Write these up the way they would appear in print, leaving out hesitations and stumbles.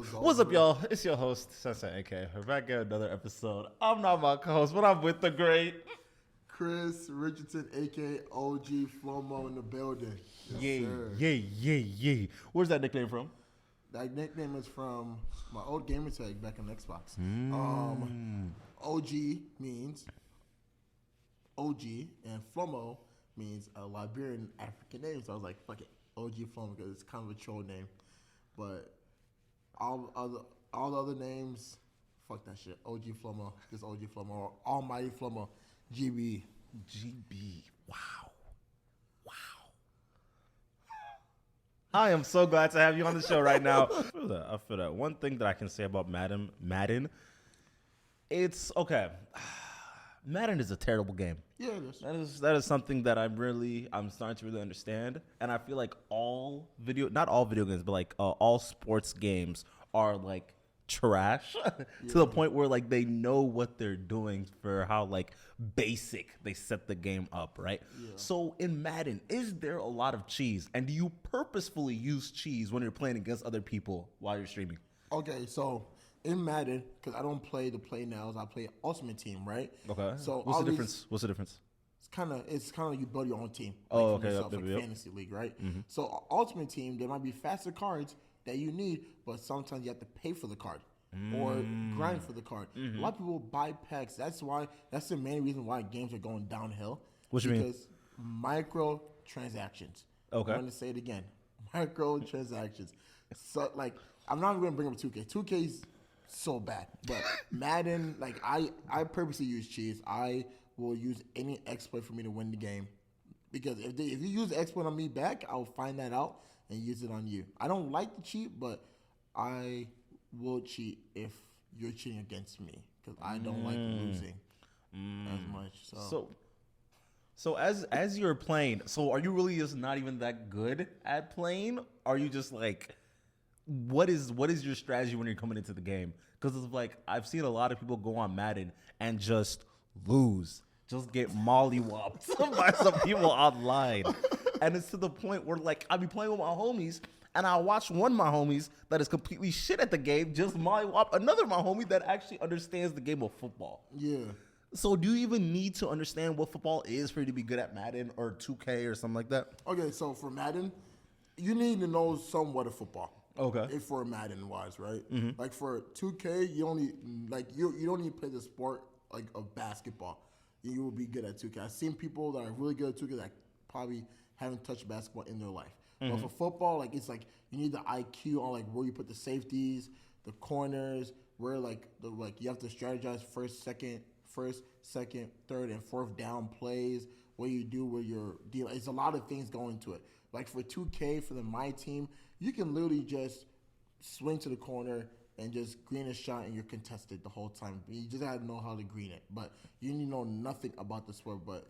What's up, y'all? It's your host, Sensei AK. We're back at another episode. I'm not my co-host, but I'm with the great Kris Richardson, aka OG Flomo in the building. Yay, sir. yay. Where's that nickname from? That nickname is from my old gamer tag back on Xbox. OG means OG, and Flomo means a Liberian African name. So I was like, fuck it, OG Flomo, because it's kind of a troll name. But all the other names, fuck that shit. OG Flomo, just OG Flomo, or Almighty Flomo, GB. GB. Wow. I am so glad to have you on the show right now. I feel that. One thing that I can say about Madden, it's okay. Madden is a terrible game. Yeah, it is. That is something that I'm starting to really understand, and I feel like not all video games, but like all sports games are like trash to the point where like they know what they're doing for how like basic they set the game up, right? Yeah. So in Madden, is there a lot of cheese, and do you purposefully use cheese when you're playing against other people while you're streaming? Okay, so in Madden, because I don't play the play nows, I play Ultimate Team, right? Okay. So what's the difference? It's kind of like you build your own team. Oh, like okay. Yourself, like fantasy league, right? Mm-hmm. So Ultimate Team, there might be faster cards that you need, but sometimes you have to pay for the card or grind for the card. Mm-hmm. A lot of people buy packs. That's the main reason why games are going downhill. What you mean? Because microtransactions. Okay. I'm going to say it again. Microtransactions. So like, I'm not even going to bring up 2K. 2K's so bad, but Madden, like I purposely use cheese. I will use any exploit for me to win the game, because if you use the exploit on me back, I'll find that out and use it on you. I don't like to cheat, but I will cheat if you're cheating against me, because I don't like losing as much. So as you're playing, so are you really just not even that good at playing? Are you just like, what is your strategy when you're coming into the game? Because it's like I've seen a lot of people go on Madden and just lose, just get mollywopped by some people online, and it's to the point where like I'll be playing with my homies and I'll watch one of my homies that is completely shit at the game just mollywop another of my homie that actually understands the game of football. Yeah. So do you even need to understand what football is for you to be good at Madden or 2K or something like that? Okay, so for Madden, you need to know somewhat of football. Okay. If for Madden wise, right? Mm-hmm. Like for 2K, you don't need to play the sport like of basketball. You will be good at 2K. I've seen people that are really good at 2K that probably haven't touched basketball in their life. Mm-hmm. But for football, like it's like you need the IQ on like where you put the safeties, the corners, where you have to strategize first, second, third, and fourth down plays. What you do with your deal. It's a lot of things going into it. Like for 2K, for my team, you can literally just swing to the corner and just green a shot, and you're contested the whole time. You just gotta know how to green it. But you need to know nothing about the sport. But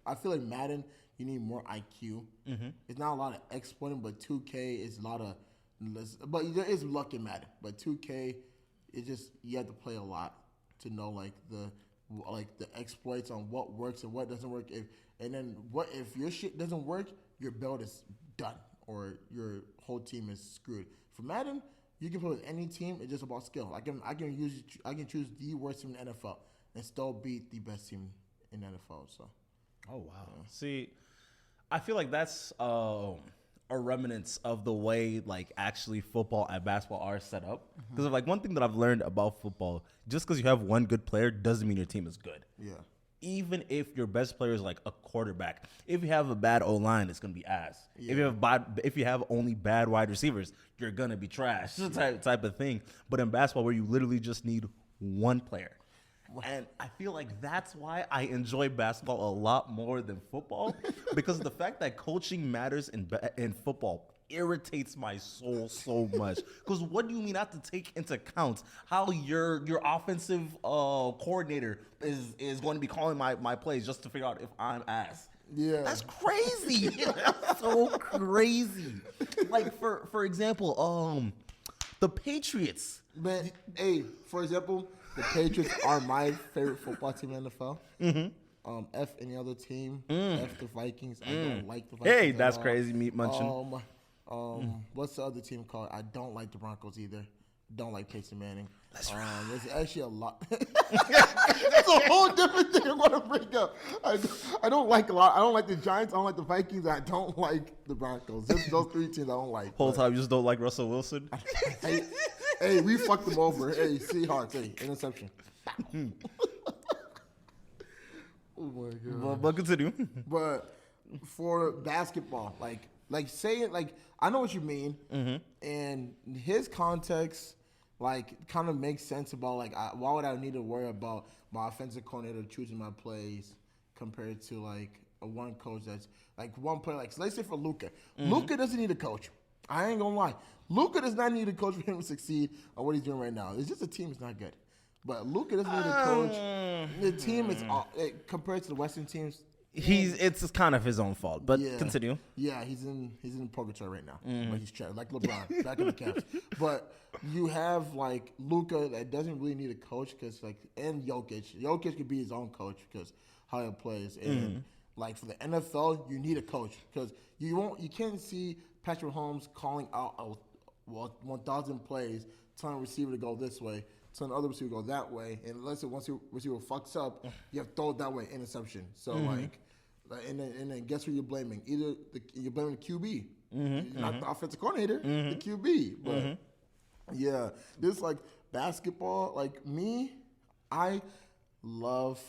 I feel like Madden, you need more IQ. Mm-hmm. It's not a lot of exploiting, but 2K is a lot of. But there is luck in Madden. But 2K, it's just you have to play a lot to know the exploits on what works and what doesn't work. If your shit doesn't work, your build is done or your whole team is screwed. For Madden, you can play with any team. It's just about skill. I can choose the worst team in the NFL and still beat the best team in the NFL. So, oh wow. Yeah. See, I feel like that's a remnants of the way like actually football and basketball are set up. Because like one thing that I've learned about football, just because you have one good player doesn't mean your team is good. Yeah. Even if your best player is like a quarterback, if you have a bad O-line, it's gonna be ass. Yeah. If you have only bad wide receivers, you're gonna be trash. Type of thing. But in basketball, where you literally just need one player, and I feel like that's why I enjoy basketball a lot more than football, because the fact that coaching matters in football irritates my soul so much. Because what do you mean not to take into account how your offensive coordinator is going to be calling my plays just to figure out if I'm ass? Yeah, that's crazy. That's so crazy. Like for example, the Patriots. Man, hey, for example, the Patriots are my favorite football team in the NFL. Mm-hmm. F any other team. F the Vikings. I don't like the Vikings. Hey, that's crazy meat munching. What's the other team called? I don't like the Broncos either. don't like Peyton Manning. There's actually a lot. It's a whole different thing I want to bring up. I don't like a lot. I don't like the Giants. I don't like the Vikings. I don't like the Broncos. Just those three teams I don't like. Whole time you just don't like Russell Wilson? Hey, we fucked them over. Hey, Seahawks. Hey, interception. Oh my god. But continue. But for basketball, I know what you mean, and his context, kind of makes sense about why would I need to worry about my offensive coordinator choosing my plays compared to a one coach that's one player so let's say for Luka. Luka doesn't need a coach. I ain't gonna lie. Luka does not need a coach for him to succeed on what he's doing right now. It's just the team is not good. But Luka doesn't need a coach. The team is compared to the Western teams. It's kind of his own fault. But continue. Yeah, he's in purgatory right now. But he's trapped like LeBron back in the Cavs. But you have Luka that doesn't really need a coach and Jokic. Jokic could be his own coach because how he plays. And for the NFL, you need a coach because you can't see Patrick Mahomes calling out 1,000 plays, telling a receiver to go this way. So another receiver go that way, and unless once your receiver fucks up, you have to throw it that way, interception. So and then guess who you're blaming? Either you're blaming the QB, not the offensive coordinator, the QB. But yeah, this basketball. Me, I love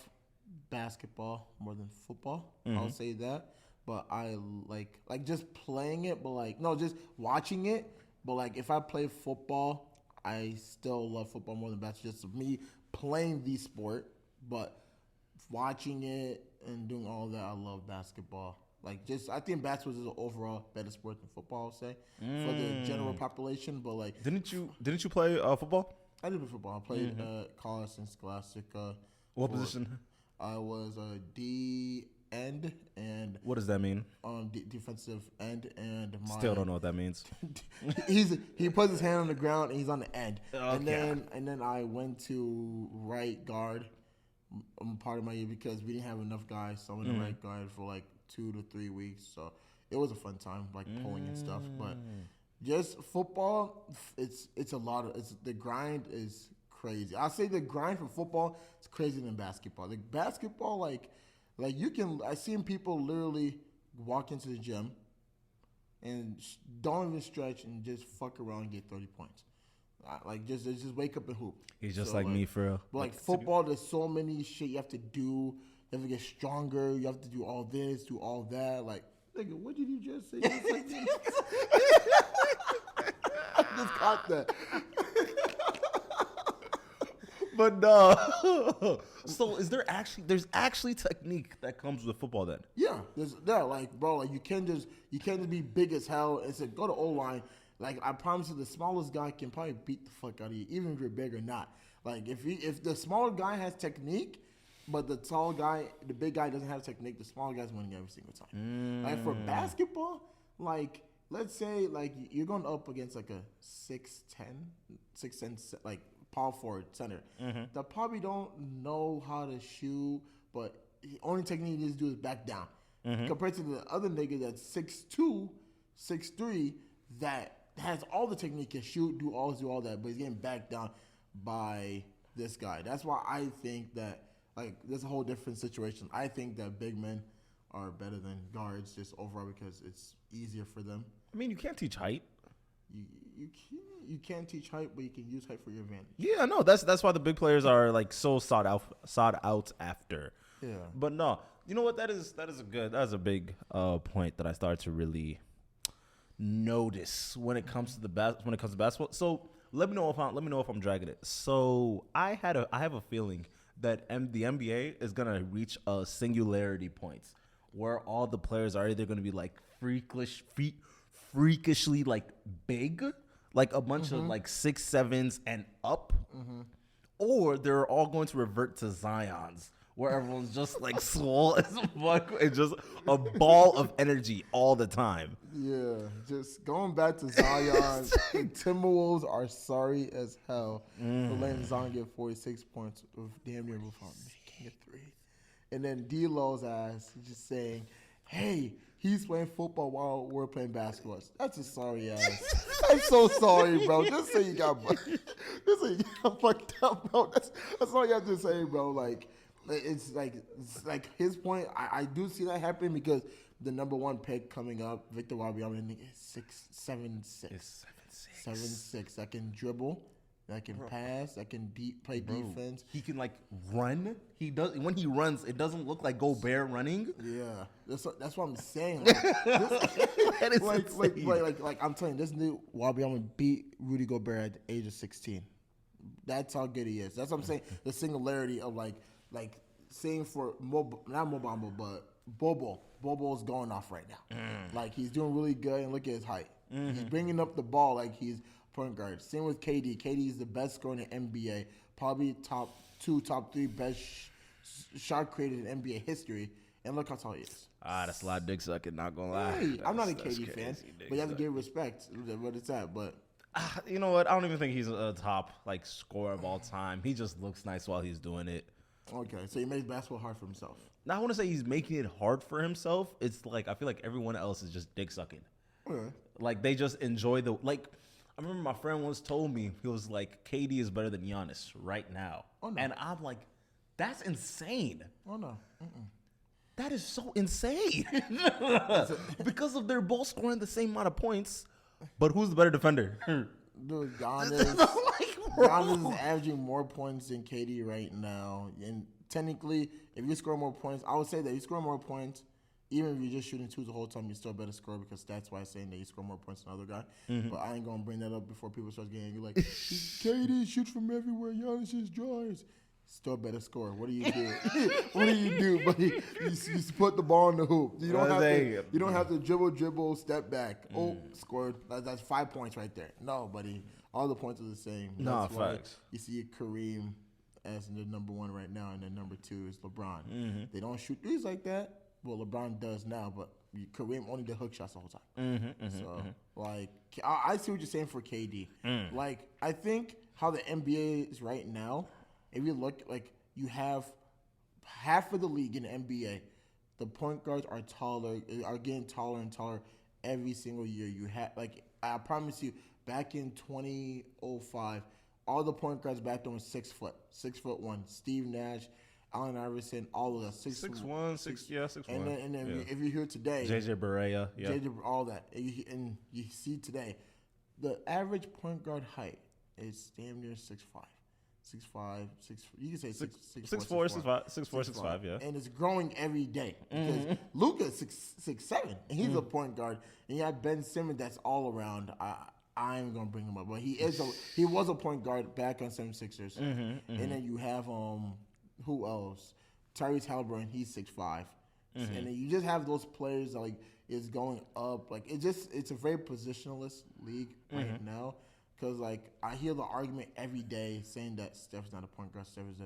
basketball more than football. I'll say that. But I like just playing it, but no, just watching it. But if I play football, I still love football more than basketball. Just me playing the sport, but watching it and doing all that, I love basketball. I think basketball is an overall better sport than football, I'll say, for the general population. But didn't you play football? I did play football. I played college and Scholastic. What position? I was a D end and what does that mean? Defensive end, and still don't know what that means. He puts his hand on the ground and he's on the end. Okay. And then I went to right guard part of my year because we didn't have enough guys, so I went to right guard for 2 to 3 weeks. So it was a fun time, pulling and stuff. But just football, it's a lot of the grind is crazy. I'll say the grind for football is crazier than basketball. Basketball, I've seen people literally walk into the gym and don't even stretch and just fuck around and get 30 points. Just wake up and hoop. He's just me for real. But football, there's so many shit you have to do. You have to get stronger. You have to do all this, do all that. Nigga, what did you just say? I just caught that. But no. So there's actually technique that comes with football then? Yeah. You can't just be big as hell and say go to O-line. I promise you the smallest guy can probably beat the fuck out of you, even if you're big or not. If the smaller guy has technique, but the big guy doesn't have technique, the smaller guy's winning every single time. For basketball, let's say you're going up against a 6'10", power forward center that probably don't know how to shoot, but the only technique he needs to do is back down. Compared to the other nigga that's 6'2", 6'3", that has all the technique, can shoot, do all that, but he's getting backed down by this guy. That's why I think that there's a whole different situation. I think that big men are better than guards just overall because it's easier for them. I mean, you can't teach height. You can't teach height, but you can use height for your advantage. Yeah, no, that's why the big players are so sought out after. Yeah. But no, you know what? That is a big point that I started to really notice when it comes to basketball. So let me know if I'm dragging it. So I have a feeling that the NBA is gonna reach a singularity point where all the players are either gonna be freakishly big, a bunch of 6'7" and up, or they're all going to revert to Zions, where everyone's just swole as fuck and just a ball of energy all the time. Yeah, just going back to Zion, the Timberwolves are sorry as hell for letting Zion get 46 points with damn near without making a three. And then D-Lo's ass just saying, hey, he's playing football while we're playing basketball. That's a sorry ass. I'm so sorry, bro. Just say you got fucked up, bro. That's all you have to say, bro. Like it's like his point. I do see that happening because the number one pick coming up, Victor Wembanyama, is 6'7", 7'6". That can dribble, that can pass, that can play defense. He can like run. He does when he runs. It doesn't look like Gobert running. Yeah, that's what I'm saying. Like I'm telling you, this new Wembanyama beat Rudy Gobert at the age of 16. That's how good he is. That's what I'm saying. The singularity of like saying for not Mobamba, but Bobo. Bobo's going off right now. Like he's doing really good, and look at his height. He's bringing up the ball like he's point guard. Same with KD. KD is the best scorer in the NBA, probably top 2, top 3 best shot created in NBA history. And look how tall he is. That's a lot of dick sucking. Not gonna lie. Hey, I'm not a KD fan, but you have to give respect. What it's at, but. You know what? I don't even think he's a top like scorer of all time. He just looks nice while he's doing it. Okay, so he makes basketball hard for himself. Now, I want to say he's making it hard for himself. It's like I feel like everyone else is just dick sucking. Okay. Like they just enjoy the like. I remember my friend once told me he was like KD is better than Giannis right now, and I'm like, that's insane. Oh no. That is so insane because of they're both scoring the same amount of points, but who's the better defender? Dude, Giannis is averaging more points than KD right now. And technically, if you score more points, I would say that you score more points, even if you're just shooting twos the whole time, you still better score because that's why I'm saying that you score more points than the other guy. But I ain't going to bring that up before people start getting angry. Like, KD shoots from everywhere. Giannis just drives. Still better score. What do you do? What do you do, buddy? You put the ball in the hoop. You don't have to dribble, step back. Oh, scored. That's 5 points right there. No, buddy. All the points are the same. That's why facts. You see Kareem as the number 1 right now, and then number 2 is LeBron. They don't shoot threes like that. Well, LeBron does now, but Kareem only did hook shots the whole time. Like, I see what you're saying for KD. Like, I think how the NBA is right now, if you look, like, you have half of the league in the NBA, the point guards are getting taller and taller every single year. You have, like, I promise you, back in 2005, all the point guards back then were 6 foot, 6'1". Steve Nash, Allen Iverson, all of us 6'1", 6'1". And then if you're here today, JJ Barea, all that, and you see today, the average point guard height is damn near 6'5". 6'5", 6. You can say 6'4", 6'5", yeah. And it's growing every day because Luka's 6'7", and he's a point guard. And you have Ben Simmons that's all around. I ain't gonna bring him up, but he was a point guard back on 76ers. And then you have who else? Tyrese Halliburton, he's 6'5". And then you just have those players that, like, is going up. Like it's a very positionalist league right now. Because, like, I hear the argument every day saying that Steph's not a point guard. Steph is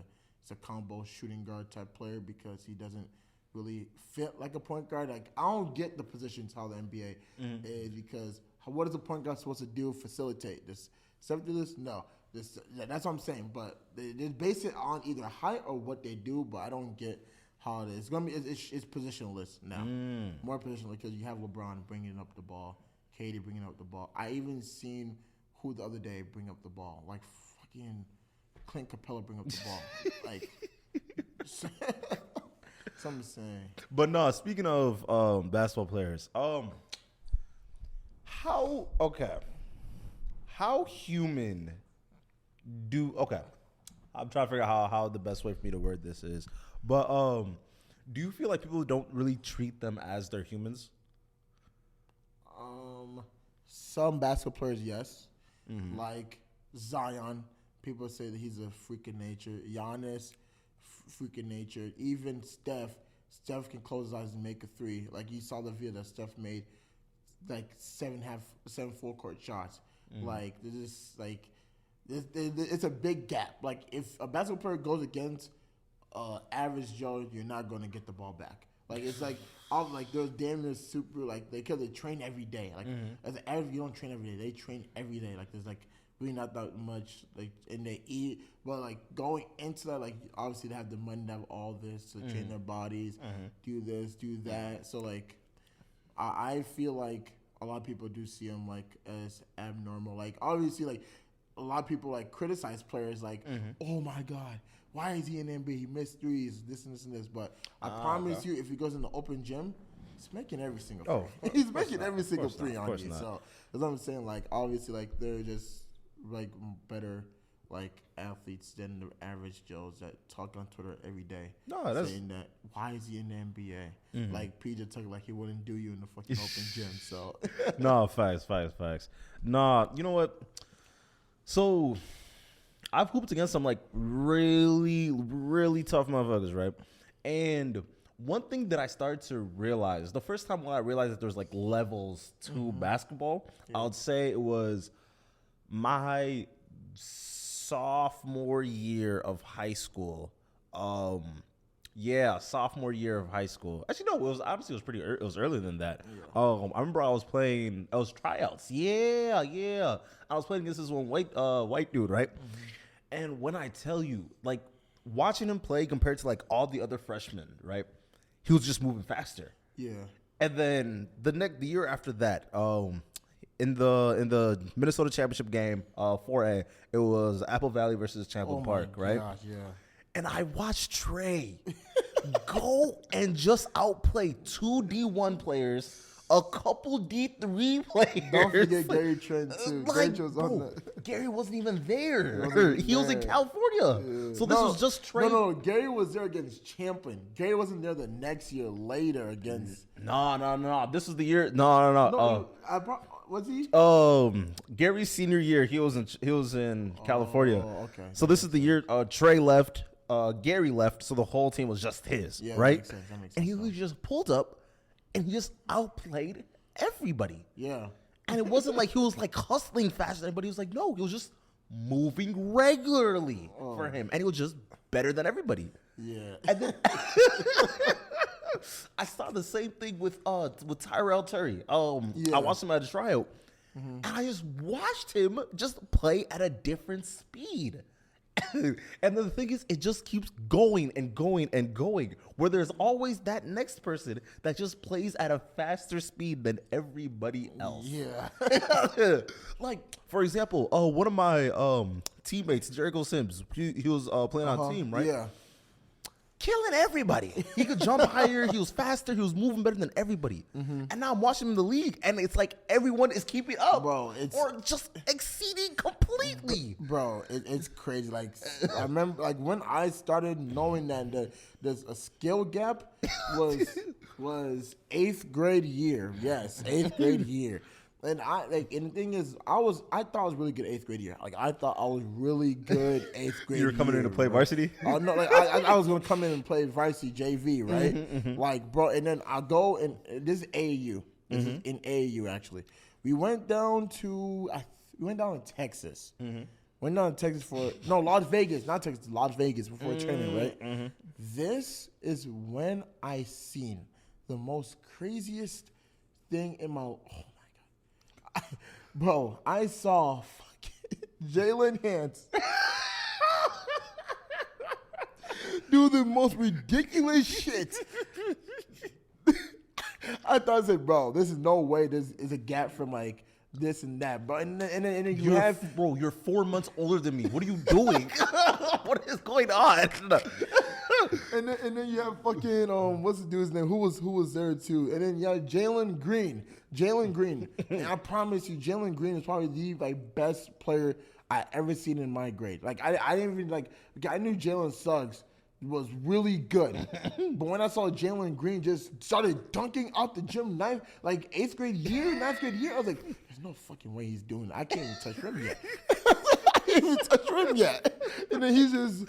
a combo shooting guard type player because he doesn't really fit like a point guard. Like, I don't get the positions how the NBA is because what is a point guard supposed to do? Facilitate this. Steph do this? No. That's what I'm saying. But they base it on either height or what they do, but I don't get how it is. It's going to be it's positionless now. More positional because you have LeBron bringing up the ball, KD bringing up the ball. I even seen who the other day bring up the ball, like fucking Clint Capella bring up the ball, like something saying. But no, speaking of basketball players, how human I'm trying to figure out how the best way for me to word this is, but do you feel like people don't really treat them as they're humans? Some basketball players, yes. Like Zion, people say that he's a freak of nature. Giannis, freak of nature. Even Steph can close his eyes and make a 3. Like you saw the video that Steph made, like 7 full court shots. Like it's a big gap. Like if a basketball player goes against average Joe, you're not going to get the ball back. Like it's like those damn near super like because they train every day. Like as an average, you don't train every day. They train every day. Like there's like really not that much like and they eat. But like going into that, like obviously they have the money to have all this to train their bodies, do this, do that. So like I feel like a lot of people do see him like as abnormal. Like obviously, like a lot of people like criticize players like, oh my God, why is he in the NBA? He missed threes, this and this and this. But I promise you, if he goes in the open gym, he's making every single free. He's making every single free on you. So that's what I'm saying. Like obviously, like they're just like better like athletes than the average Joes that talk on Twitter every day. No, that's saying that why is he in the NBA? Like PJ Tucker, like he wouldn't do you in the fucking open gym. So no, facts. Nah, you know what? So I've hooped against some like really, really tough motherfuckers, right? And one thing that I started to realize, the first time when I realized that there's like levels to basketball, I would say it was my sophomore year of high school. Sophomore year of high school. Actually, no, it was pretty it was earlier than that. I remember I was tryouts. Yeah. I was playing against this one white dude, right? And when I tell you, like, watching him play compared to like all the other freshmen, right? He was just moving faster. Yeah. And then the year after that, in the Minnesota championship game, 4A, it was Apple Valley versus Champlain Park, right? Gosh, yeah. And I watched Trey go and just outplay two D1 players, a couple D3 players. Don't forget Gary Trent too. Like, Gary wasn't even there. He was in California. Yeah. So this was just Trey. No, Gary was there against Champlain. Gary wasn't there the next year later against. No. This was the year. No. Was he? Gary's senior year, he was in California. Okay. So this is the year Trey left, Gary left, so the whole team was just his, right? That makes sense. And he just pulled up and he just outplayed everybody. Yeah. And it wasn't like he was like hustling faster, but he was like, no, he was just moving regularly for him, and he was just better than everybody. Yeah. And then I saw the same thing with Tyrell Terry. I watched him at a tryout, and I just watched him just play at a different speed. And then the thing is, it just keeps going and going and going, where there's always that next person that just plays at a faster speed than everybody else. Yeah. Like, for example, one of my teammates, Jericho Sims, he was playing on team, right? Yeah. Killing everybody. He could jump higher. He was faster. He was moving better than everybody. And now I'm watching him in the league, and it's like everyone is keeping up, bro. Or just exceeding completely, bro. It's crazy. Like I remember, like when I started knowing that there's a skill gap was 8th grade year. Yes, 8th grade year. And and the thing is, I thought I was really good 8th grade year. Like I thought I was really good 8th grade. You were coming in to play varsity? No, like I was gonna come in and play varsity JV, right? Like, bro, and then I go and this is AAU. This is in AAU actually. We went down to Texas. Went down to Texas Las Vegas, not Texas, Las Vegas before training, right? This is when I seen the most craziest thing in my bro, I saw fucking Jalen Hance do the most ridiculous shit. I thought I said, bro, this is no way. This is a gap from like this and that, bro. And then you're 4 months older than me. What are you doing? What is going on? And then you have fucking what's the dude's name? Who was there too? And then you have Jalen Green. And I promise you, Jalen Green is probably the like best player I ever seen in my grade. Like I didn't even like. I knew Jalen Suggs was really good, but when I saw Jalen Green just started dunking out the gym 8th grade year, 9th grade year, I was like, there's no fucking way he's doing it. I can't even touch rim yet. And then he's just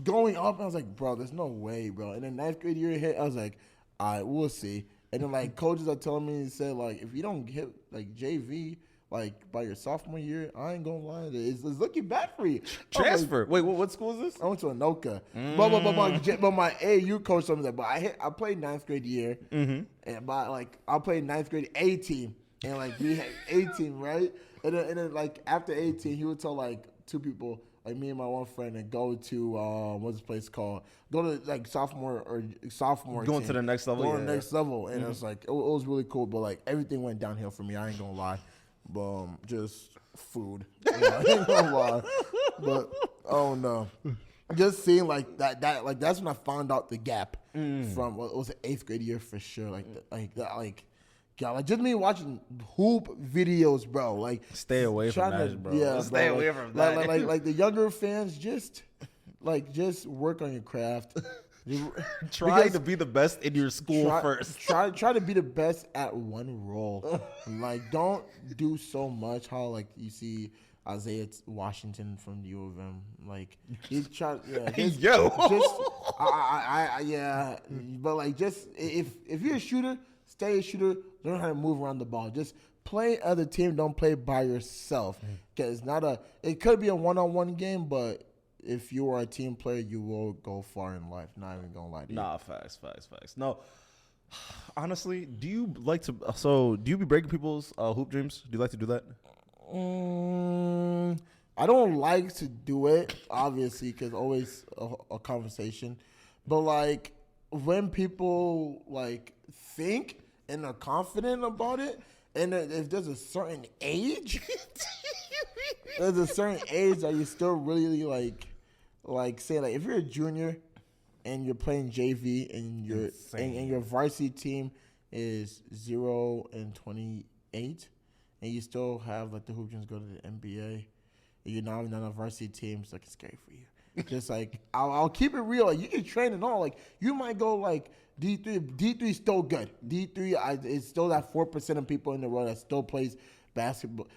going up. And I was like, bro, there's no way, bro. And then 9th grade year hit. I was like, all right, we'll see. And then like coaches are telling me and said like, if you don't hit like JV like by your sophomore year, I ain't gonna lie, it's looking bad for you. Transfer. Wait, what school is this? I went to Anoka. But my AAU coach told me that. But I played 9th grade year, and I played 9th grade A team, and like we had A team, right? And then like after 18, he would tell like two people, like me and my one friend, and go to what's this place called? Go to like sophomore. Going to the next level. Going to the next level, and it's like it was really cool. But like everything went downhill for me. I ain't gonna lie. Just food. I ain't gonna lie. But oh no. Just seeing like that that's when I found out the gap from what was it, 8th grade year for sure. God, like just me watching hoop videos, bro. Like stay away from that, bro. Yeah, stay away from that. Like the younger fans, just work on your craft. Try to be the best in your school first. Try to be the best at one role. Like don't do so much. How like you see Isaiah Washington from the U of M, like he tried. Yeah, but like just if you're a shooter, stay a shooter. Learn how to move around the ball. Just play other team. Don't play by yourself. Because it could be a one-on-one game, but if you are a team player, you will go far in life. Not even gonna lie to you. Nah, facts. No, honestly, do you be breaking people's hoop dreams? Do you like to do that? I don't like to do it, obviously, because always a conversation. But like when people like think and are confident about it, and if there's a certain age, that you still really like say like if you're a junior and you're playing JV and your varsity team is 0-28. And you still have like the hoop dreams go to the NBA, and you're not even on a varsity team, so it's scary for you. Just like I'll keep it real. Like, you can train and all. Like you might go like D3. D3 is still good. D3 is still that 4% of people in the world that still plays basketball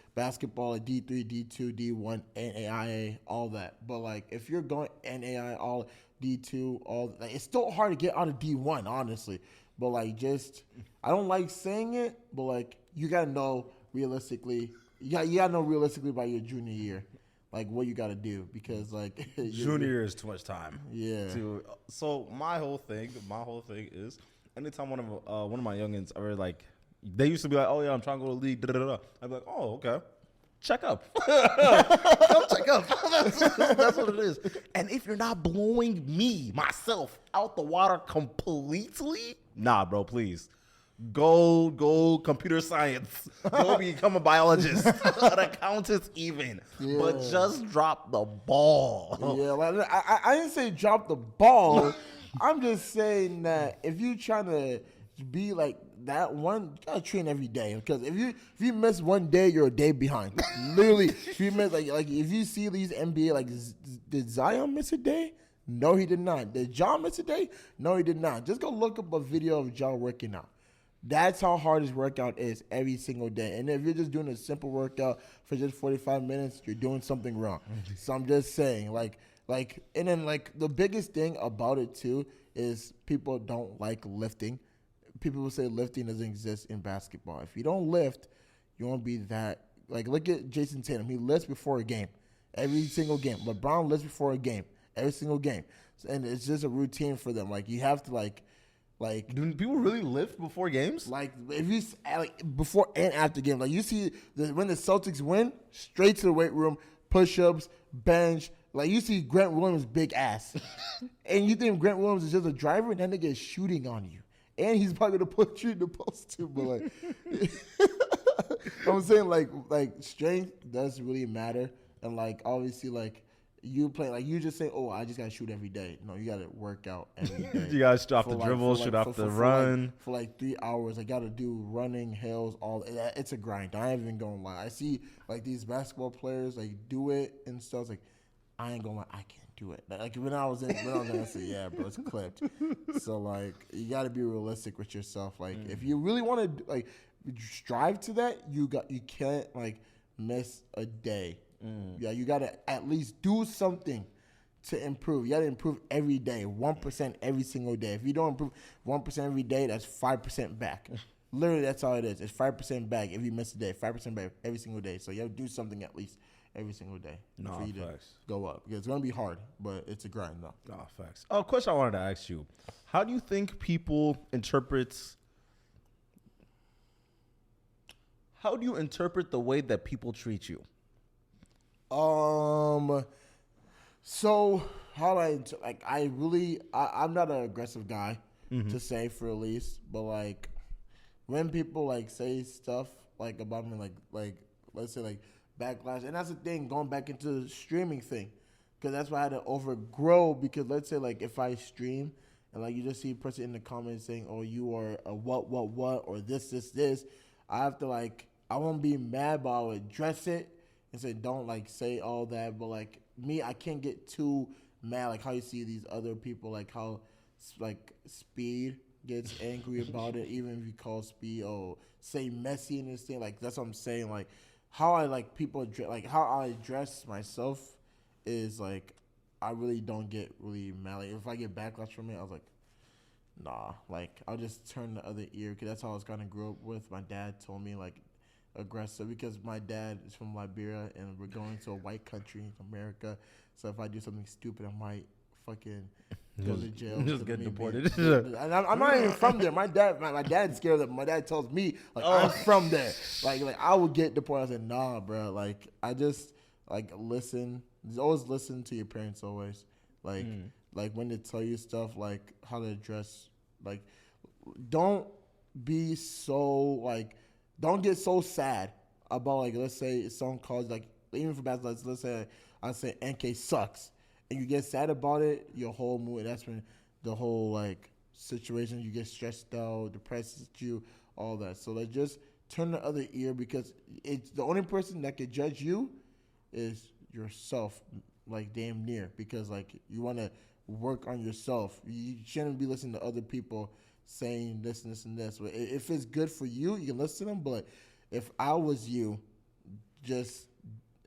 at D3, D2, D1, NAIA, all that. But like if you're going NAIA, all D2, all like, it's still hard to get out of D1, honestly. But like I don't like saying it, but like you gotta know. Realistically, you gotta know realistically by your junior year, like what you gotta do because like junior year is too much time. Yeah. So my whole thing is anytime one of my youngins are like, they used to be like, oh yeah, I'm trying to go to the league. I'd be like, oh okay, check up, come check up. That's what it is. And if you're not blowing myself out the water completely, nah, bro, please. Go computer science. Go become a biologist, an accountant even. Yeah. But just drop the ball. Yeah, like, I didn't say drop the ball. I'm just saying that if you're trying to be like that one, you gotta train every day. Because if you miss one day, you're a day behind. Literally, if you miss like if you see these NBA, like did Zion miss a day? No, he did not. Did Ja miss a day? No, he did not. Just go look up a video of Ja working out. That's how hard his workout is every single day. And if you're just doing a simple workout for just 45 minutes, you're doing something wrong. So I'm just saying, and then the biggest thing about it too is people don't like lifting. People will say lifting doesn't exist in basketball. If you don't lift, you won't be that. Like, look at Jason Tatum. He lifts before a game. Every single game. LeBron lifts before a game. Every single game. And it's just a routine for them. Like, you have to, like, do people really lift before games? Like, if you before and after game, like you see when the Celtics win, straight to the weight room, push-ups, bench. Like you see Grant Williams' big ass, and you think Grant Williams is just a driver, and that nigga is shooting on you, and he's probably gonna put you in the post too. But like, I'm saying like strength does really matter, and like obviously like. You play like you just say, oh, I just gotta shoot every day. No, you gotta work out every day. You gotta shoot off the dribble, shoot off the run for like 3 hours. I gotta do running, hills, all that. It's a grind. I ain't even gonna lie. I see like these basketball players like do it and stuff. It's like I ain't gonna lie, I can't do it. Like when I was in, I said, yeah, bro, it's clipped. So like you gotta be realistic with yourself. Like if you really want to like strive to that, you can't like miss a day. Yeah, you got to at least do something to improve. You got to improve every day, 1% every single day. If you don't improve 1% every day, that's 5% back. Literally, that's all it is. It's 5% back if you miss a day, 5% back every single day. So you have to do something at least every single day for you to go up. Because it's going to be hard, but it's a grind, though. Oh, facts. Oh, question I wanted to ask you. How do you think people interpret the way that people treat you? So how do I'm not an aggressive guy to say for at least, but like when people like say stuff like about me, like let's say like backlash, and that's the thing going back into the streaming thing, because that's why I had to overgrow. Because let's say like if I stream and like you just see a person in the comments saying, "Oh, you are a what," or this, I have to like I won't be mad, but I'll address it and say don't like say all that. But like me, I can't get too mad like how you see these other people like how like Speed gets angry about it, even if you call Speed or say Messi and this thing. Like that's what I'm saying. Like how I like people like how I address myself is like I really don't get really mad. Like if I get backlash from it, I was like, nah. Like I'll just turn the other ear because that's how I was kind of grew up with. My dad told me like aggressive because my dad is from Liberia and we're going to a white country, America. So if I do something stupid, I might fucking go to jail. Just get deported. And I'm not even from there. My dad's scared that my dad tells me like I'm from there. Like I would get deported. I said nah, bro. Like I just like listen. Just always listen to your parents. Always like when they tell you stuff like how to address like don't be so like don't get so sad about like let's say someone calls like even for basketball. Let's say I say NK sucks. And you get sad about it, your whole mood. That's when the whole like situation you get stressed out, depresses you, all that. So like just turn the other ear because it's the only person that can judge you is yourself, like damn near. Because like you want to work on yourself. You shouldn't be listening to other people saying this and this and this. But if it's good for you, you can listen to them. But if I was you, just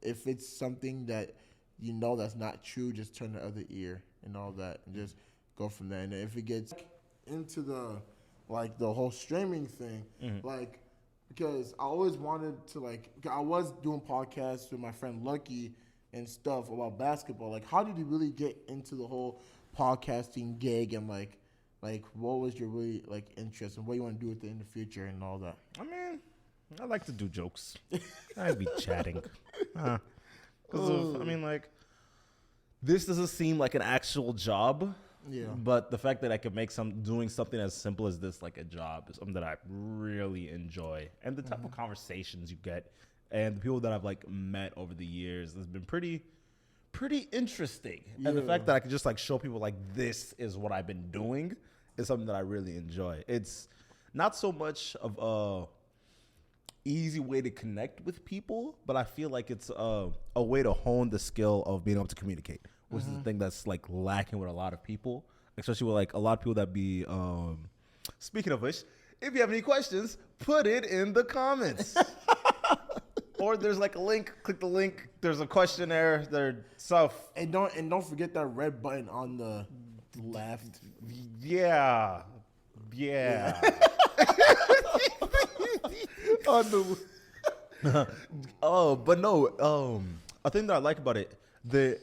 if it's something that you know that's not true, just turn the other ear and all that and just go from there. And if it gets into the like the whole streaming thing, like because I always wanted to like I was doing podcasts with my friend Lucky and stuff about basketball. Like how did you really get into the whole podcasting gig and like what was your really like interest and what you want to do with it in the future and all that? I mean, I like to do jokes. I'd be chatting. Because I mean, like, this doesn't seem like an actual job. Yeah. But the fact that I could make doing something as simple as this like a job is something that I really enjoy. And the type of conversations you get and the people that I've like met over the years has been pretty interesting. Yeah. And the fact that I can just like show people like this is what I've been doing is something that I really enjoy. It's not so much of a easy way to connect with people, but I feel like it's a way to hone the skill of being able to communicate, which is the thing that's like lacking with a lot of people, especially with like a lot of people that be speaking of which, if you have any questions, put it in the comments. Or there's like a link, click the link, there's a questionnaire, there's stuff. And don't forget that red button on the left. Yeah. But no. A thing that I like about it, the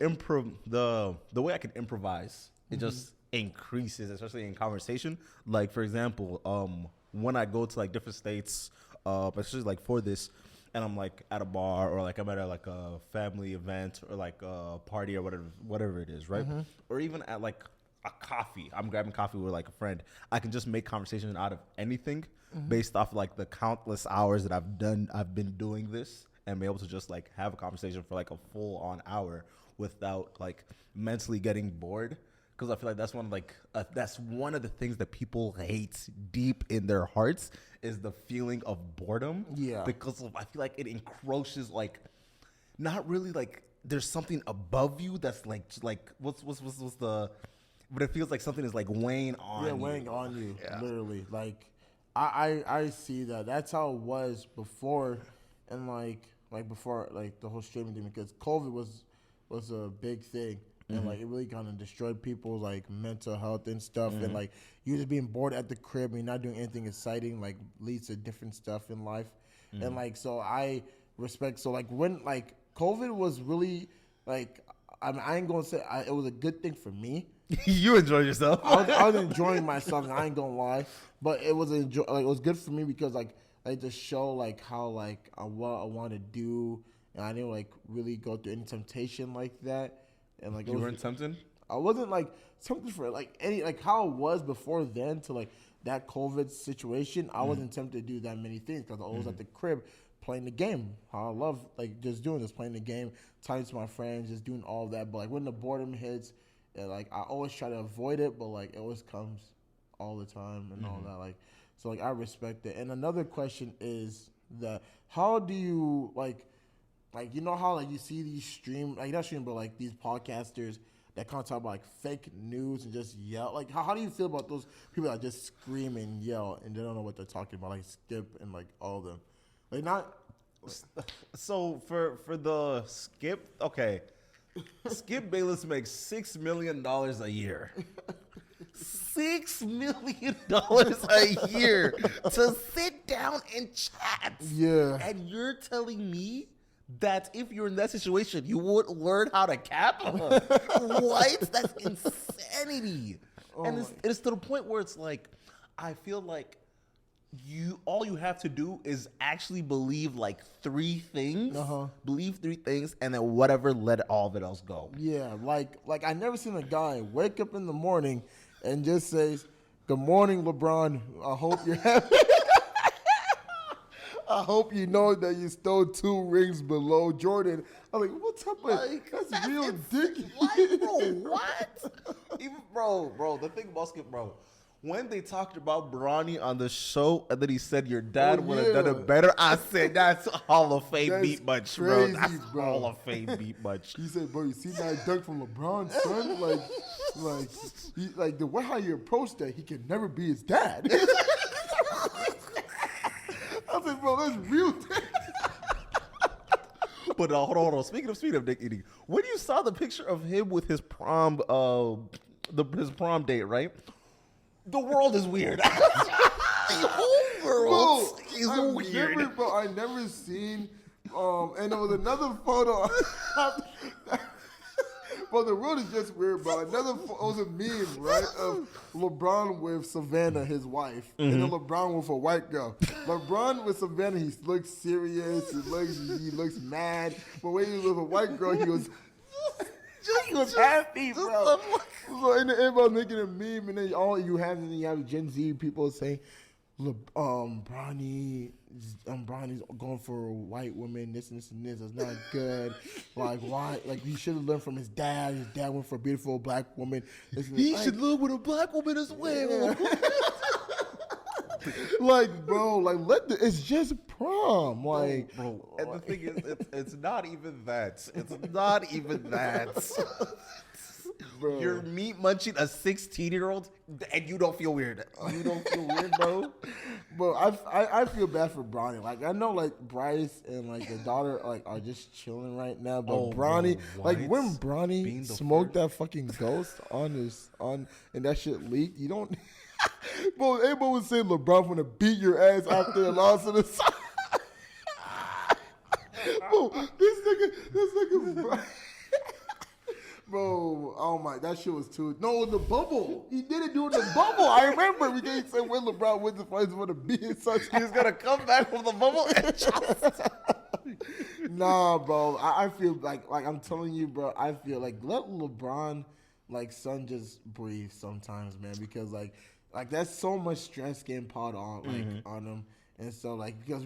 way I can improvise, it just increases, especially in conversation. Like for example, when I go to like different states, especially like for this, and I'm like at a bar or like I'm at like a family event or like a party or whatever it is, right? Or even at like a coffee, I'm grabbing coffee with like a friend. I can just make conversation out of anything based off like the countless hours that I've been doing this and be able to just like have a conversation for like a full on hour without like mentally getting bored. Because I feel like that's one of the things that people hate deep in their hearts is the feeling of boredom. Yeah. Because I feel like it encroaches like not really like there's something above you that's like what's the but it feels like something is like weighing on you. Yeah, weighing on you, literally. Like I see that. That's how it was before, and like before like the whole streaming thing, because COVID was a big thing. And like it really kind of destroyed people's like mental health and stuff, and like you just being bored at the crib and you're not doing anything exciting like leads to different stuff in life, and like so I respect. So like when like COVID was really like I ain't gonna say it was a good thing for me. You enjoyed yourself. I was enjoying myself, and I ain't gonna lie, but it was it was good for me because like to show like how like what I want to do, and I didn't like really go through any temptation like that. and like You weren't tempted? I wasn't like something for like any like how it was before then to like that COVID situation. I wasn't tempted to do that many things because I was at the crib playing the game. How I love like just doing this, playing the game, talking to my friends, just doing all that. But like when the boredom hits, like I always try to avoid it, but like it always comes all the time and all that. Like so, like I respect it. And another question is that how do you like you know how like you see these not stream, but like these podcasters that kind of talk about like fake news and just yell. Like how do you feel about those people that just scream and yell and they don't know what they're talking about, like Skip and like all of them, like not. So for the Skip, okay, Skip Bayless makes $6 million a year. $6 million a year to sit down and chat. Yeah. And you're telling me that if you're in that situation, you would learn how to cap? What? That's insanity. And it's to the point where it's like, I feel like all you have to do is actually believe like 3 things. Believe 3 things, and then whatever, let all of it else go. Yeah, like I never seen a guy wake up in the morning and just says, "Good morning, LeBron. I hope you're happy." I hope you know that you stole 2 rings below Jordan. I'm like, what type of that's real ridiculous. Like, bro, what? Even bro, the thing about Skip, bro. When they talked about Bronny on the show and then he said your dad would have done it better, I said that's Hall of Fame beat much, bro. That's Hall of Fame beat much. He said, bro, you see that dunk from LeBron, son? Like the way how you approach that, he can never be his dad. I was like, bro, that's real. But hold on. Speaking of Nick eating, when you saw the picture of him with his prom, his prom date, right? The world is weird. The whole world is weird. I never seen. And there was another photo. Well, the world is just weird, bro. Another it was a meme, right, of LeBron with Savannah, his wife, and then LeBron with a white girl. LeBron with Savannah, he looks serious, he looks mad, but when he was with a white girl, he was happy, bro. So everybody making a meme, and then you have Gen Z people saying, Bronny's going for white women, this and this and this. It's not good. Like, why? Like, he should have learned from his dad. His dad went for a beautiful black woman. He should live with a black woman as well. Yeah. Like, bro, like, it's just prom. Like, bro. And the thing is, it's not even that. It's not even that. Bro. You're meat munching a 16-year-old and you don't feel weird. You don't feel weird, bro. Bro, I feel bad for Bronny. Like, I know like Bryce and like the daughter like are just chilling right now, but Bronny, like when Bronny smoked that fucking ghost and that shit leaked, you don't. Bro, everybody was saying LeBron gonna beat your ass after the loss of the side. Bro, this nigga. Bro, oh my, that shit was too. No, the bubble. He didn't do it in the bubble. I remember we can't say when LeBron wins the finals for the beat his son. He's gonna come back from the bubble and just. Nah, bro. I feel like I'm telling you, bro. I feel like let LeBron, like, son, just breathe sometimes, man, because like that's so much stress getting piled on on him, and so like because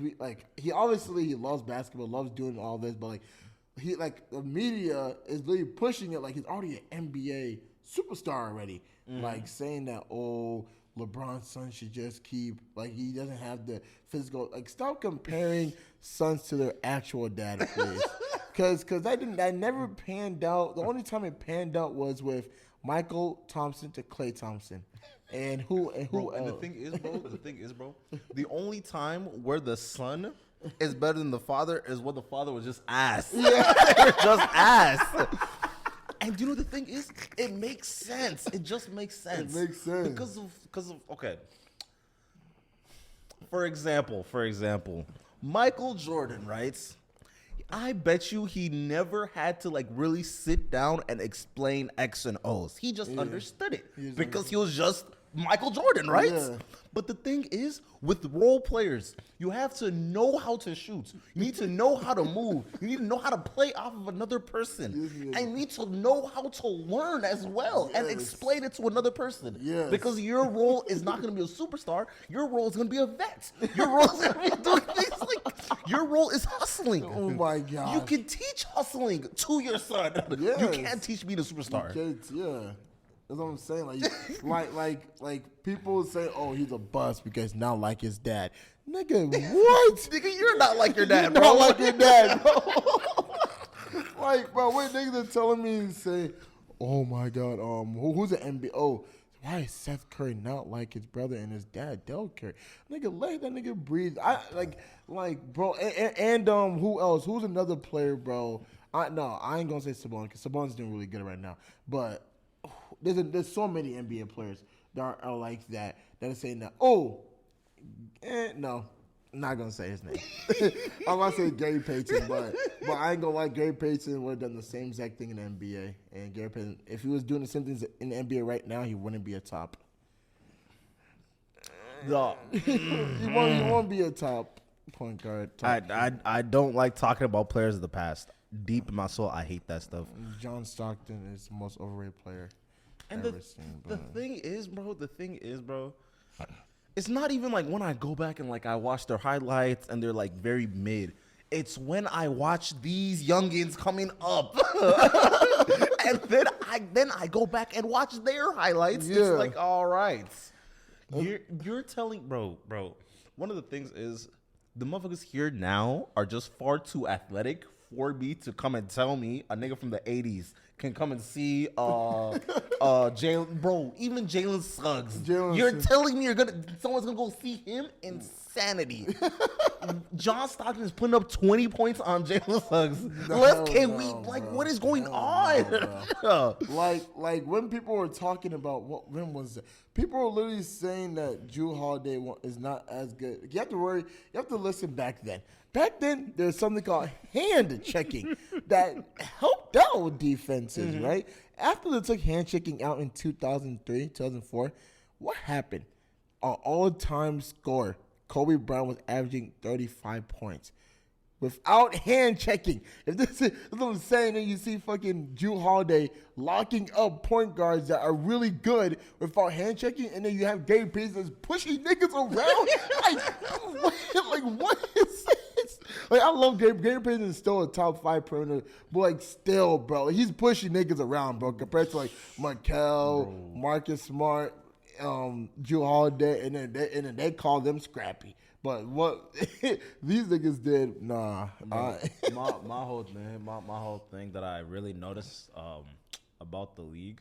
he obviously loves basketball, loves doing all this, but like. The media is literally pushing it like he's already an NBA superstar already. Like saying that, LeBron's son should just keep, like, he doesn't have the physical, like, stop comparing sons to their actual dad, please. Cause that never panned out. The only time it panned out was with Michael Thompson to Klay Thompson. And who else? And the thing is, bro, the only time where the son is better than the father is when the father was just ass. Yeah. Just ass. And you know the thing is, it makes sense. It just makes sense. It makes sense. Because of okay. For example, Michael Jordan, right? I bet you he never had to like really sit down and explain X and O's. He just understood it because he was just Michael Jordan, right? Yeah. But the thing is, with role players, you have to know how to shoot. You need to know how to move. You need to know how to play off of another person. Yes. And you need to know how to learn as well and Yes. explain it to another person. Yes. Because your role is not going to be a superstar. Your role is going to be a vet. Your role is going to be doing things like, your role is hustling. Oh my God. You can teach hustling to your son. Yes. You can't teach being a superstar. Kids, yeah. That's what I'm saying. Like people say, "Oh, he's a bust because not like his dad." Nigga, what? Nigga, you're not like your dad, You're bro. not like your dad, bro. Like, bro, when niggas are telling me and say, "Oh my God, who's an NBA? Oh, why is Seth Curry not like his brother and his dad, Del Curry?" Nigga, let that nigga breathe. I like, bro, and who else? Who's another player, bro? I ain't gonna say Sabonis because Sabonis is doing really good right now, but. There's so many NBA players that are like that are saying that. No, I'm not gonna say his name. I'm gonna say Gary Payton, but I ain't gonna lie. Gary Payton would have done the same exact thing in the NBA, and Gary Payton, if he was doing the same things in the NBA right now, he wouldn't be a top. No. He won't be a top point guard. I don't like talking about players of the past. Deep in my soul, I hate that stuff. John Stockton is the most overrated player. And the thing is, bro, it's not even like when I go back and like I watch their highlights and they're like very mid. It's when I watch these youngins coming up, and then I go back and watch their highlights. Yeah. It's like, all right, you're telling, bro. One of the things is the motherfuckers here now are just far too athletic for me to come and tell me a nigga from the 80s can come and see Jalen, bro, even Jalen Suggs. You're telling me someone's gonna go see him? Insanity. John Stockton is putting up 20 points on Jalen Suggs. What is going on? Like when people were talking about when was it? People were literally saying that Jrue Holiday is not as good. You have to listen back then. Back then, there's something called hand checking that helped out with defenses, right? After they took hand checking out in 2003, 2004, what happened? Our all-time scorer, Kobe Bryant, was averaging 35 points. Without hand checking. If this is what I'm saying, and you see fucking Jrue Holiday locking up point guards that are really good without hand checking, and then you have Gary Payton pushing niggas around. What is this? Like, I love Gary Payton is still a top 5 perimeter, but like still, bro, he's pushing niggas around, bro, compared to like Markel, Marcus Smart, Jrue Holiday, and then they call them scrappy. But what these niggas did, nah. My whole thing that I really noticed about the league,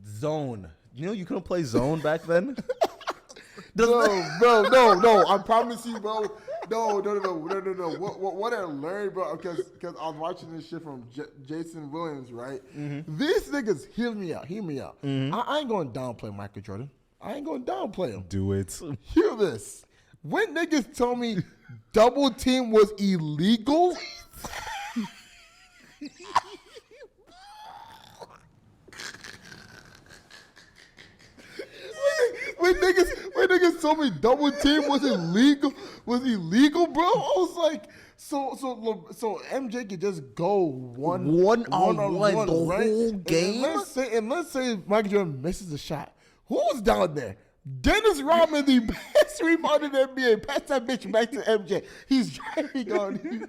zone. You know, you couldn't play zone back then. No. I promise you, bro. No. What I learned, bro, because I was watching this shit from Jason Williams, right? Mm-hmm. These niggas, hear me out. Mm-hmm. I ain't going to downplay Michael Jordan. I ain't going to downplay him. Do it. Hear this. When niggas told me double team was illegal, when niggas told me double team was illegal, bro, I was like, so MJ could just go one on one the right? whole game. And let's say Michael Jordan misses a shot. Who's down there? Dennis Rodman, the best rebounder in the NBA. Pass that bitch back to MJ. He's driving on you.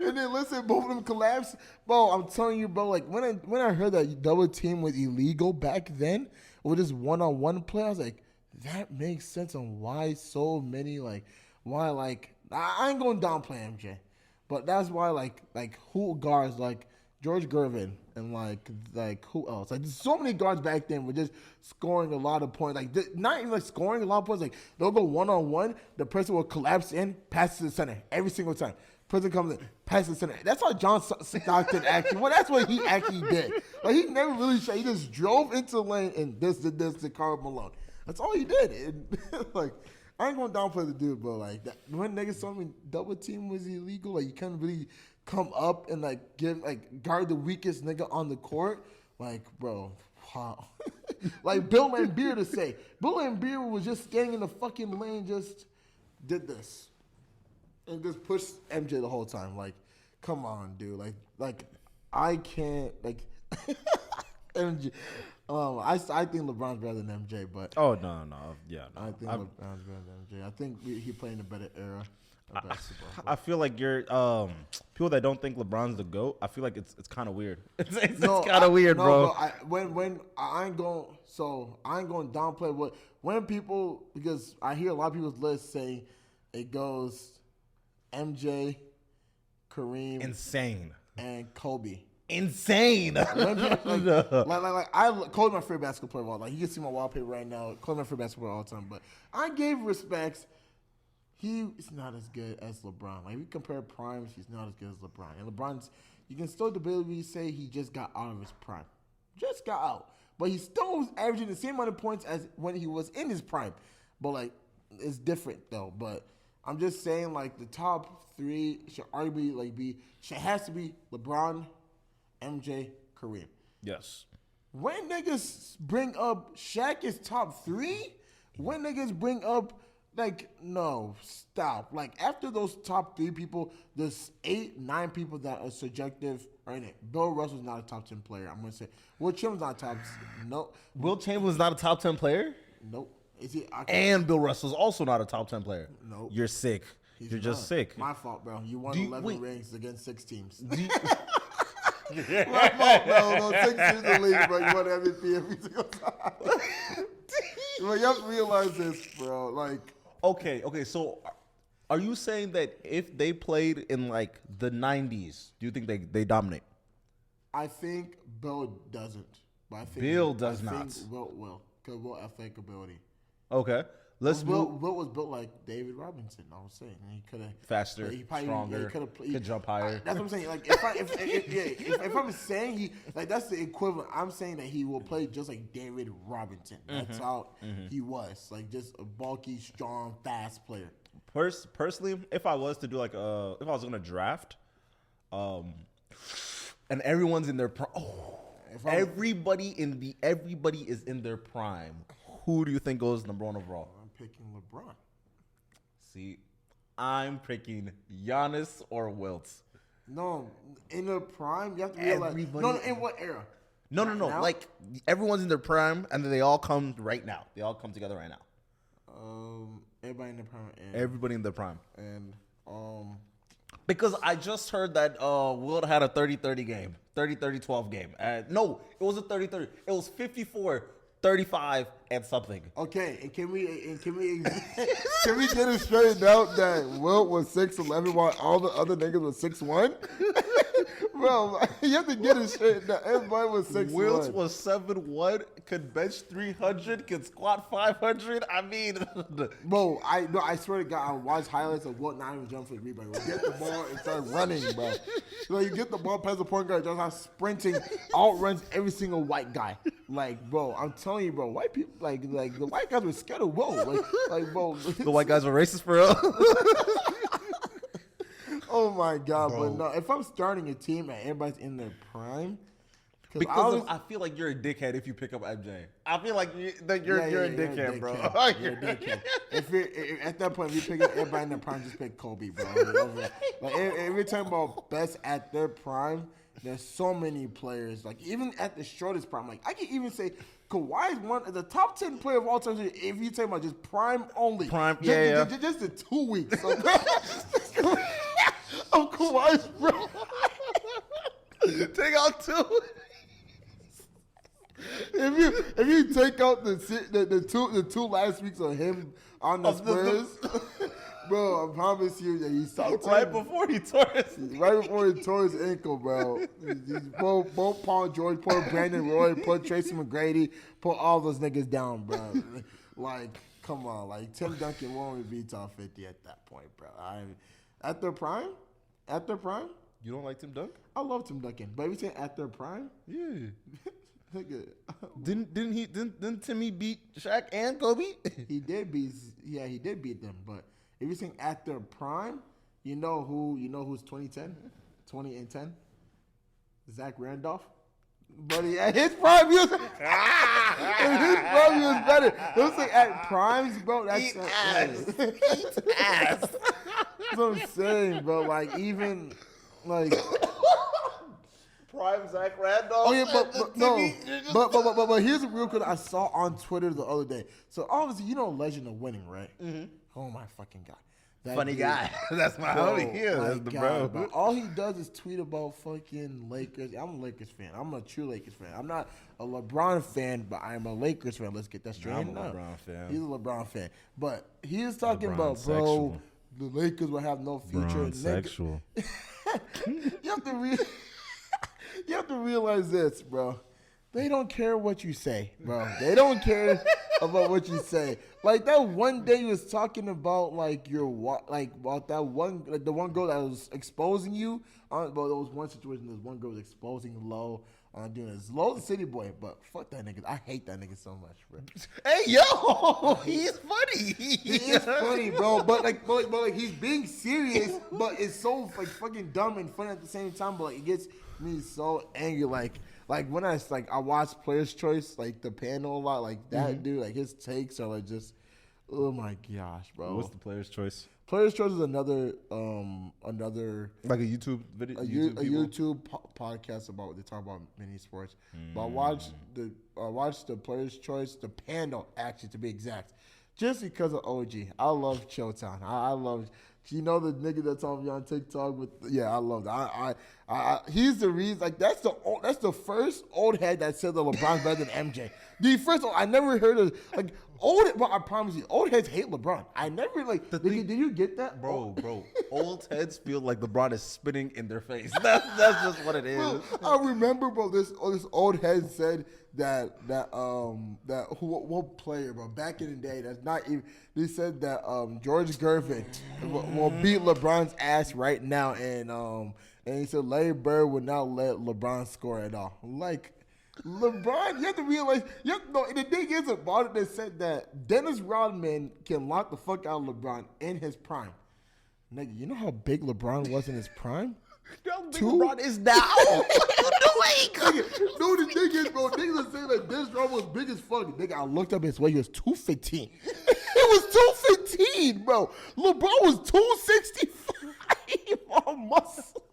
And then listen, both of them collapse. Bro, I'm telling you, bro, like when I heard that double team was illegal back then, with this one-on-one play, I was like, that makes sense on why so many, I ain't going to downplay MJ. But that's why, like who guards, like George Gervin and like who else? Like, there's so many guards back then were just scoring a lot of points. Like, not even like scoring a lot of points. Like, they'll go one-on-one. The person will collapse in, pass to the center every single time. Person comes in, pass to the center. That's how John Stockton actually. Well, that's what he actually did. Like, he never really shot. He just drove into the lane and this to Karl Malone. That's all he did. And, like, I ain't going to downplay the dude, bro. Like, when niggas told me double team was illegal, like, you couldn't really come up and, like, guard the weakest nigga on the court. Like, bro, wow. Like Bill Laimbeer to say. Bill Laimbeer was just standing in the fucking lane, just did this. And just pushed MJ the whole time. Like, come on, dude. Like I can't, like, MJ. I think LeBron's better than MJ, but. Oh, no. Yeah. No. I think LeBron's better than MJ. I think he played in a better era. I feel like you're people that don't think LeBron's the GOAT. I feel like it's kind of weird. It's kind of weird, bro. When I ain't going downplay what when people, because I hear a lot of people's lists say it goes MJ, Kareem, insane, and Kobe. Insane. Kobe's my favorite basketball player of all. Like, you can see my wallpaper right now. Kobe's my favorite basketball player all the time. But I gave respects. He's not as good as LeBron. Like, we compare primes, he's not as good as LeBron. And LeBron's, you can still debatably say he just got out of his prime. Just got out. But he still was averaging the same amount of points as when he was in his prime. But, like, it's different, though. But I'm just saying, like, the top three should arguably, like, has to be LeBron, MJ, Kareem. Yes. When niggas bring up Shaq is top three, when niggas bring up, like, no, stop. Like, after those top three people, there's 8, 9 people that are subjective. Right? Bill Russell's not a top 10 player. I'm going to say. Will Chamberlain's not a top 10. No. Will Chamberlain's not a top 10 player? Nope. Is he? And Bill Russell's also not a top 10 player. Nope. You're sick. You're just sick. My fault, bro. You won 11 rings against 6 teams. My fault, bro. No, 6 teams in the league, bro. You won MVP every single time. Well, you have to realize this, bro. Like, Okay, so are you saying that if they played in, like, the 90s, do you think they dominate? I think Bill doesn't. But I think Bill does I not. think Wilt will. Because Wilt athletic ability. Okay. Wilt was built like David Robinson, I was saying. And he could have faster, stronger, could jump higher. That's what I'm saying. Like, if I'm saying he, like, that's the equivalent. I'm saying that he will play just like David Robinson. That's how he was. Like, just a bulky, strong, fast player. Personally, if I was to do like if I was gonna draft, and everyone's in their prime, everybody is in their prime. Who do you think goes number 1 overall? I'm picking LeBron. See, I'm picking Giannis or Wilt. No, in their prime, you have to realize. No, in what era? No. Now? Like, everyone's in their prime, and then they all come right now. They all come together right now. Everybody in their prime. Everybody in their prime. And because I just heard that Wilt had a 30-30 game. 30-30-12 game. No, it was a 30-30. It was 54-35 and something. Okay, and can we get it straightened out that Wilt was 6'11" while all the other niggas was 6'1"? Bro, you have to get it straightened out. Everybody was 6'1". Wilt was 7'1", could bench 300, could squat 500. I mean, bro, I swear to God, I watched highlights of Wilt not even jump for the rebound. Get the ball and start running, bro. So you get the ball past the point guard, just not sprinting, outruns every single white guy. Like, bro, I'm telling you, bro, white people, like the white guys were scared of Wilt. Like, bro, the white guys were racist for real. Oh my God! Bro. But no, if I'm starting a team and everybody's in their prime, I feel like you're a dickhead if you pick up MJ. I feel like you're a dickhead, bro. You're a dickhead. If at that point, if you pick up everybody in their prime, just pick Kobe, bro. Like, every time about best at their prime, there's so many players. Like, even at the shortest prime, like, I can even say Kawhi is one of the top 10 player of all time. If you talk about just prime only, just the 2 weeks. So, of Kawhi's, bro. Take out 2. If you take out the two last weeks of him on the Spurs, bro, I promise you that he stopped right before he tore his ankle, bro. Both Paul George, put Brandon Roy, put Tracy McGrady, put all those niggas down, bro. Like, come on, like Tim Duncan won't be top 50 at that point, bro. At their prime. You don't like Tim Duncan? I love Tim Duncan, but if you say at their prime, yeah. Didn't Timmy beat Shaq and Kobe? He did beat them. But if you're saying at their prime, you know who's 2010, 20 and 10? Zach Randolph. Buddy, at his prime, he was better. It was like at primes, bro. That's Eat ass. Eat ass. That's what I'm saying, bro. Like even like. Prime Zach Randolph. Oh yeah, but here's a real good I saw on Twitter the other day. So obviously you know Legend of Winning, right? Mm-hmm. Oh my fucking god. That funny dude, guy. That's my homie. Yeah, that's the God, bro. All he does is tweet about fucking Lakers. I'm a Lakers fan. I'm a true Lakers fan. I'm not a LeBron fan, but I'm a Lakers fan. Let's get that straight. I'm a LeBron fan. He's a LeBron fan. But he is talking LeBron about, sexual. bro, the Lakers will have no future. LeBron sexual. You have to realize this, bro. They don't care what you say, bro. They don't care about what you say. Like that one day you was talking about like about that one the one girl that was exposing you. Well, there was one situation. There was one girl was exposing Low on doing this. Low's a city boy, but fuck that nigga. I hate that nigga so much, bro. Hey yo, he's funny. He is funny, bro. But he's being serious, but it's so like fucking dumb and funny at the same time. But like it gets me so angry. Like when I watch Player's Choice, like the panel a lot, like that dude, like his takes are like just, oh my gosh, bro. What's the Player's Choice? Player's Choice is another like a YouTube video, YouTube podcast about they talk about mini sports. But I watched the Player's Choice, the panel actually to be exact, just because of OG. I love Showtime. I love. You know the nigga that's on me on TikTok with I love that. He's the reason. Like that's the first old head that said that LeBron's better than MJ. The first I never heard of like old. But I promise you, old heads hate LeBron. I never like. Did you get that, bro? Old heads feel like LeBron is spitting in their face. That's just what it is. Bro, I remember, bro. This old head said that what player, bro? Back in the day, that's not even. They said that George Gervin will beat LeBron's ass right now, and he said Larry Bird would not let LeBron score at all. Like LeBron, you have to realize. The thing is about it. They said that Dennis Rodman can lock the fuck out of LeBron in his prime. Nigga, you know how big LeBron was in his prime? How big LeBron is now? What are you doing? No, the thing is, bro, niggas are saying that Dennis Rodman was big as fuck. Nigga, I looked up his weight. He was 215. He was 215, bro. LeBron was 265 on muscle.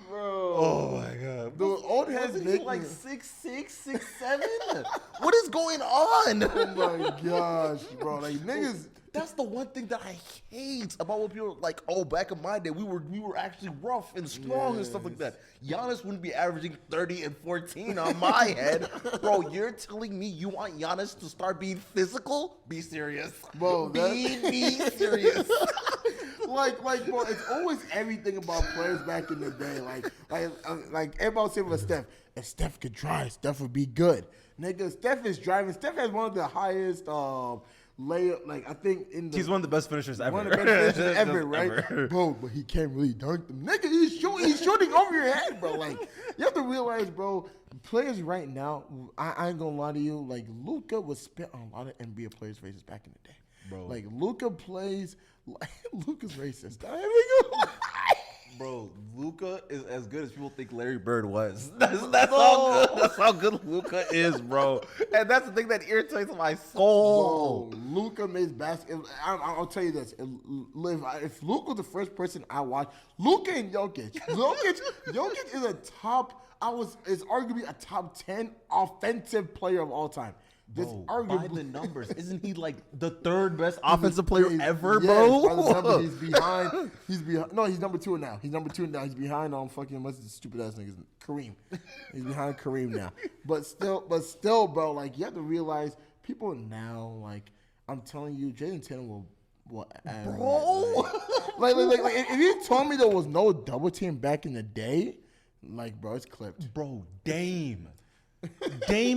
Bro. Oh my god. The old heads make like 6'6", 6'7". What is going on? Oh my gosh, bro. Like niggas. That's the one thing that I hate about what people are like. Oh, back in my day, we were actually rough and strong and stuff like that. Giannis wouldn't be averaging 30 and 14 on my head, bro. You're telling me you want Giannis to start being physical? Be serious, bro. Be serious. Like, bro, it's always everything about players back in the day. Like everybody say with Steph, if Steph could drive, Steph would be good. Nigga, Steph is driving. Steph has one of the highest layup. Like I think he's one of the best finishers ever. One of the best finishers ever, right? Ever. Bro, but he can't really dunk them. Nigga, he's shooting over your head, bro. Like you have to realize, bro, players right now. I ain't gonna lie to you. Like Luka was spit on a lot of NBA players' faces back in the day. Bro, like Luka plays. Luka's racist. Bro, Luka is as good as people think Larry Bird was. That's how good Luka is, bro. And that's the thing that irritates my soul. Bro, Luka makes basketball. I'll tell you this: if Luka was the first person I watched, Luka and Jokic. Jokic is a top. Is arguably a top 10 offensive player of all time. Bro, by the numbers, isn't he like the third best offensive player ever, bro? By the numbers, he's behind. No, he's number 2 now. He's behind on fucking what's the stupid ass niggas, Kareem. He's behind Kareem now. But still, bro. Like you have to realize, people now, like I'm telling you, Jaden Tatum will. Bro, like if you told me there was no double team back in the day, like bro, it's clipped. Bro, Dame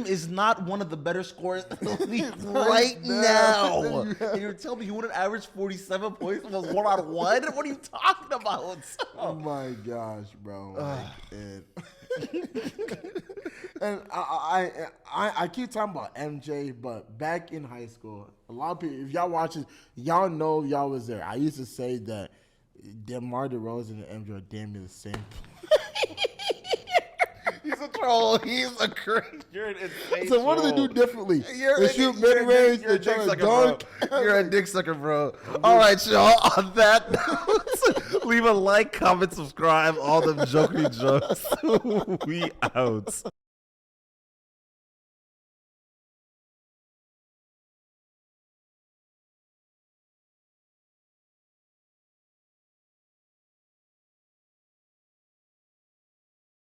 is not one of the better scorers in the league right now. And you're telling me he wouldn't average 47 points in those 1-on-1? What are you talking about? Oh my gosh, bro. And I keep talking about MJ, but back in high school, a lot of people, if y'all watch it, y'all know y'all was there. I used to say that DeMar DeRozan and MJ are damn near the same. He's a troll. He's a crazy. You're an insane. So what do they do differently? You're They shoot mid range. They try to dunk. You're a dick sucker, bro. All right, y'all. On that note, leave a like, comment, subscribe. All them jokey jokes. We out.